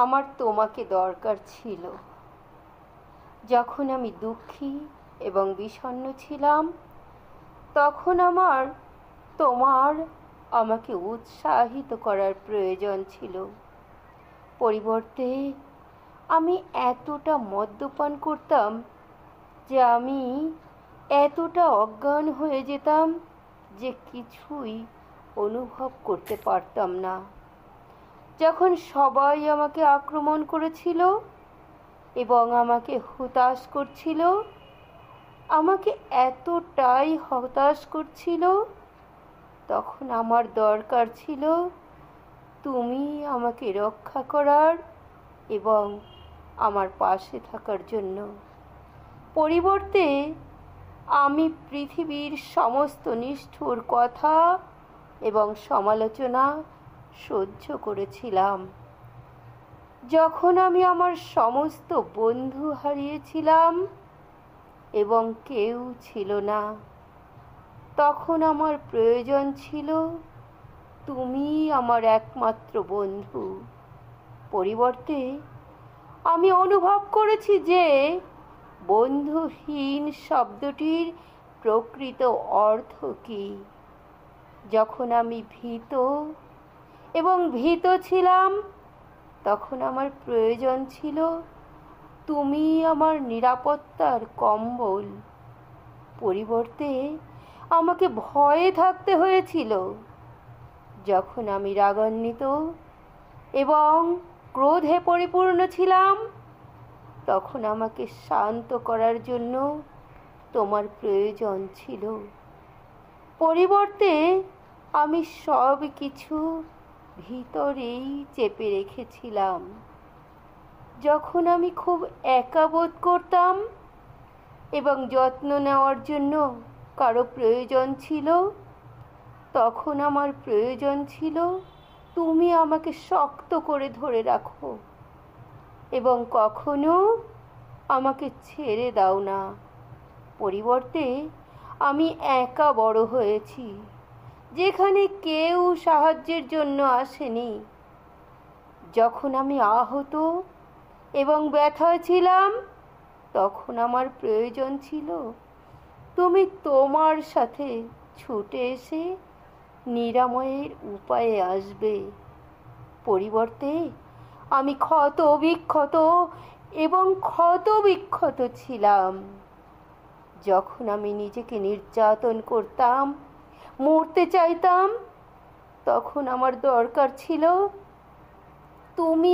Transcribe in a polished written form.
আমার তোমাকে দরকার ছিল। যখন আমি দুঃখী এবং বিষণ্ণ ছিলাম, তখন তোমার আমাকে উৎসাহিত করার প্রয়োজন ছিল। পরিবর্তে আমি এতটা মদ্যপান করতাম যে আমি এতটা অজ্ঞান হয়ে যেতাম যে কিছুই অনুভব করতে পারতাম না। যখন সবাই আমাকে আক্রমণ করেছিল এবং আমাকে হতাশ করছিল, আমাকে এতটাই হতাশ করছিল, তখন আমার দরকার ছিল তুমি আমাকে রক্ষা করার এবং আমার পাশে থাকার জন্য। পরিবর্তে আমি পৃথিবীর সমস্ত নিষ্ঠুর কথা এবং সমালোচনা সহ্য করেছিলাম। যখন আমি আমার সমস্ত বন্ধু হারিয়েছিলাম এবং কেউ ছিল না, তখন আমার প্রয়োজন ছিল তুমি আমার একমাত্র বন্ধু। পরিবর্তে আমি অনুভব করেছি যে বন্ধুহীন শব্দটির প্রকৃত অর্থ কী। যখন আমি ভীত ছিলাম, তখন আমার প্রয়োজন ছিল তুমি আমার নিরাপত্তার কম্বল। পরিবর্তে আমাকে ভয়ে থাকতে হয়েছিল। যখন আমি রাগান্বিত এবং ক্রোধে পরিপূর্ণ ছিলাম, তখন আমাকে শান্ত করার জন্য তোমার প্রয়োজন ছিল। পরিবর্তে আমি সব কিছু ভিতরেই চেপে রেখেছিলাম। যখন আমি খুব একা বোধ করতাম এবং যত্ন নেওয়ার জন্য কারো প্রয়োজন ছিল, তখন আমার প্রয়োজন ছিল তুমি আমাকে শক্ত করে ধরে রাখো এবং কখনো আমাকে ছেড়ে দাও না। পরিবর্তে আমি একা বড় হয়েছি, যেখানে কেউ সাহায্যের জন্য আসেনি। যখন আমি আহত এবং ব্যথায় ছিলাম, তখন আমার প্রয়োজন ছিল তুমি তোমার সাথে ছুটে এসে নিরাময়ের উপায়ে আসবে। পরিবর্তে আমি ক্ষত বিক্ষত ছিলাম। যখন আমি নিজেকে নির্যাতন করতাম, মরতে চাইতাম, তখন আমার দরকার ছিল তুমি